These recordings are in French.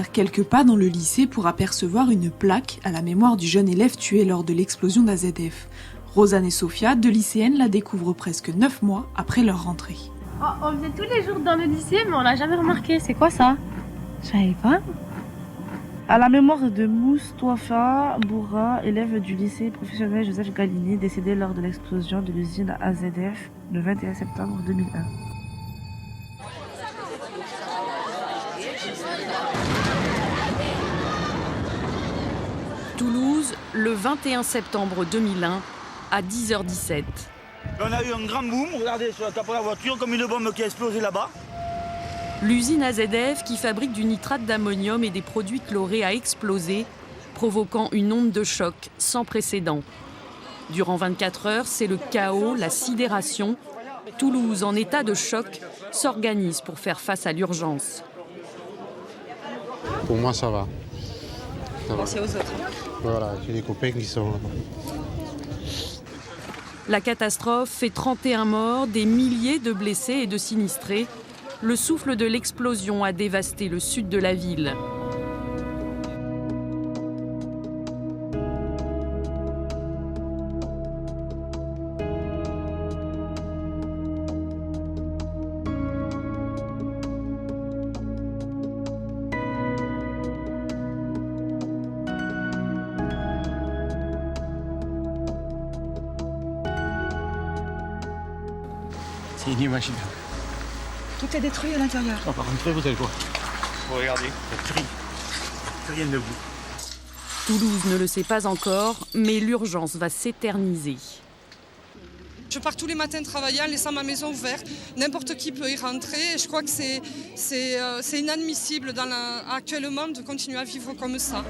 faire quelques pas dans le lycée pour apercevoir une plaque à la mémoire du jeune élève tué lors de l'explosion d'AZF. Rosanne et Sophia, deux lycéennes, la découvrent presque 9 mois après leur rentrée. Oh, on vient tous les jours dans le lycée, mais on l'a jamais remarqué. C'est quoi ça? Je savais pas. À la mémoire de Moustapha Bourra, élève du lycée professionnel Joseph Gallieni, décédé lors de l'explosion de l'usine AZF le 21 septembre 2001. Toulouse, le 21 septembre 2001, à 10h17. On a eu un grand boom, regardez sur la capot de la voiture, comme une bombe qui a explosé là-bas. L'usine AZF, qui fabrique du nitrate d'ammonium et des produits chlorés, a explosé, provoquant une onde de choc sans précédent. Durant 24 heures, c'est le chaos, la sidération. Toulouse, en état de choc, s'organise pour faire face à l'urgence. Pour moi, ça va. Pensez aux autres. Voilà, j'ai des copains qui sont là-bas. La catastrophe fait 31 morts, des milliers de blessés et de sinistrés. Le souffle de l'explosion a dévasté le sud de la ville. C'est inimaginable. Tout est détruit à l'intérieur. On va rentrer, vous allez voir. Regardez, plus rien debout. Toulouse ne le sait pas encore, mais l'urgence va s'éterniser. Je pars tous les matins travailler en laissant ma maison ouverte. N'importe qui peut y rentrer. Je crois que c'est inadmissible actuellement de continuer à vivre comme ça.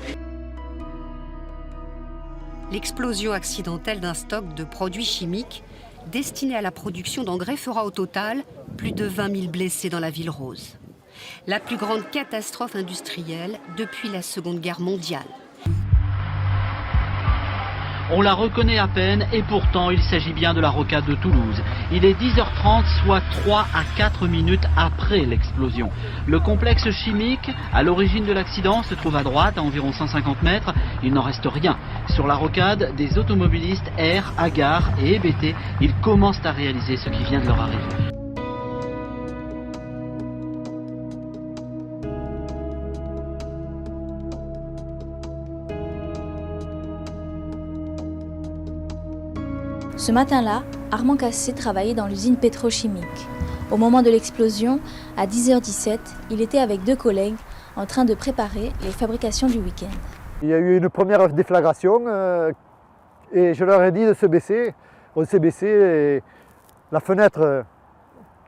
L'explosion accidentelle d'un stock de produits chimiques destinés à la production d'engrais fera au total plus de 20 000 blessés dans la ville rose. La plus grande catastrophe industrielle depuis la Seconde Guerre mondiale. On la reconnaît à peine et pourtant il s'agit bien de la rocade de Toulouse. Il est 10h30, soit 3 à 4 minutes après l'explosion. Le complexe chimique à l'origine de l'accident se trouve à droite, à environ 150 mètres. Il n'en reste rien. Sur la rocade, des automobilistes errent, hagards et hébétés. Ils commencent à réaliser ce qui vient de leur arriver. Ce matin-là, Armand Cassé travaillait dans l'usine pétrochimique. Au moment de l'explosion, à 10h17, il était avec deux collègues en train de préparer les fabrications du week-end. Il y a eu une première déflagration et je leur ai dit de se baisser. On s'est baissé et la fenêtre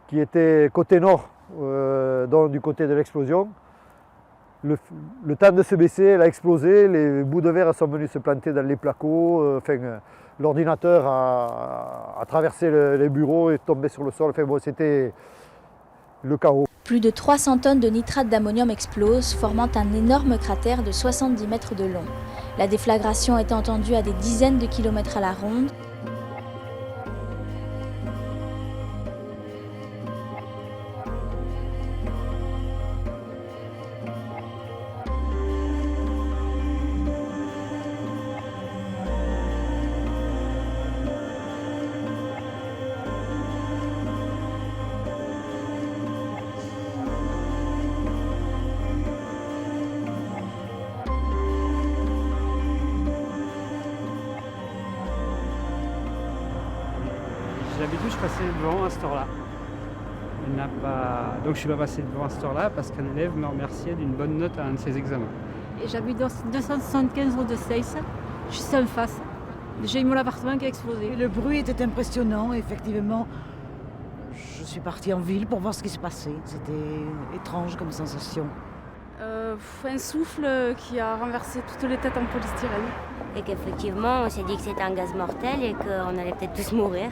qui était côté nord, donc du côté de l'explosion, le temps de se baisser, elle a explosé, les bouts de verre sont venus se planter dans les placos, l'ordinateur a traversé les bureaux et tombé sur le sol, c'était le chaos. Plus de 300 tonnes de nitrate d'ammonium explosent, formant un énorme cratère de 70 mètres de long. La déflagration est entendue à des dizaines de kilomètres à la ronde. D'habitude, je passais devant à cette heure-là. Donc je suis pas passé devant à cette heure-là parce qu'un élève me remerciait d'une bonne note à un de ses examens. Et j'habite dans 275 rue de Seyss, juste en face. J'ai eu mon appartement qui a explosé. Et le bruit était impressionnant, effectivement. Je suis partie en ville pour voir ce qui se passait. C'était étrange comme sensation. Un souffle qui a renversé toutes les têtes en polystyrène. Et qu'effectivement, on s'est dit que c'était un gaz mortel et qu'on allait peut-être tous mourir.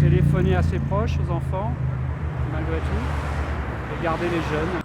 Téléphoner à ses proches, aux enfants, malgré tout, et garder les jeunes.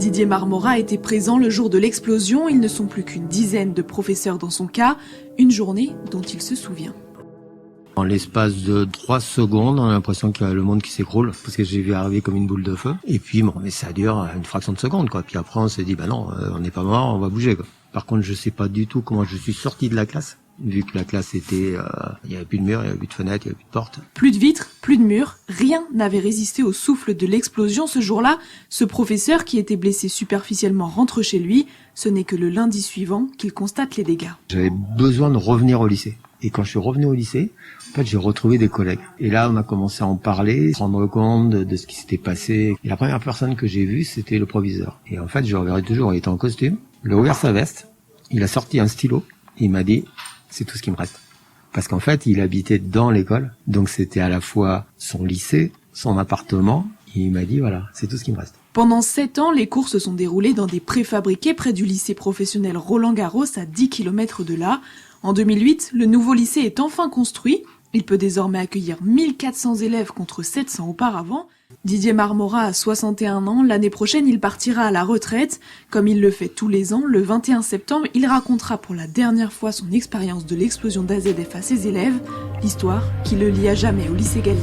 Didier Marmora était présent le jour de l'explosion. Ils ne sont plus qu'une dizaine de professeurs dans son cas. Une journée dont il se souvient. En l'espace de 3 secondes, on a l'impression qu'il y a le monde qui s'écroule, parce que j'ai vu arriver comme une boule de feu. Et puis, bon, mais ça dure une fraction de seconde, quoi. Puis après, on s'est dit, non, on n'est pas mort, on va bouger, quoi. Par contre, je sais pas du tout comment je suis sorti de la classe, vu que la classe était, il y avait plus de murs, il y avait plus de fenêtres, il y avait plus de portes. Plus de vitres, plus de murs, rien n'avait résisté au souffle de l'explosion ce jour-là. Ce professeur qui était blessé superficiellement rentre chez lui. Ce n'est que le lundi suivant qu'il constate les dégâts. J'avais besoin de revenir au lycée. Et quand je suis revenu au lycée, en fait, j'ai retrouvé des collègues. Et là, on a commencé à en parler, se rendre compte de ce qui s'était passé. Et la première personne que j'ai vue, c'était le proviseur. Et en fait, je le reverrai toujours, il était en costume. Il a ouvert sa veste, il a sorti un stylo, et il m'a dit, c'est tout ce qui me reste. Parce qu'en fait, il habitait dans l'école, donc c'était à la fois son lycée, son appartement, et il m'a dit, voilà, c'est tout ce qui me reste. Pendant 7 ans, les cours se sont déroulés dans des préfabriqués près du lycée professionnel Roland-Garros, à 10 km de là. En 2008, le nouveau lycée est enfin construit. Il peut désormais accueillir 1400 élèves contre 700 auparavant. Didier Marmora a 61 ans. L'année prochaine, il partira à la retraite. Comme il le fait tous les ans, le 21 septembre, il racontera pour la dernière fois son expérience de l'explosion d'AZF à ses élèves, l'histoire qui le lie à jamais au lycée Galine.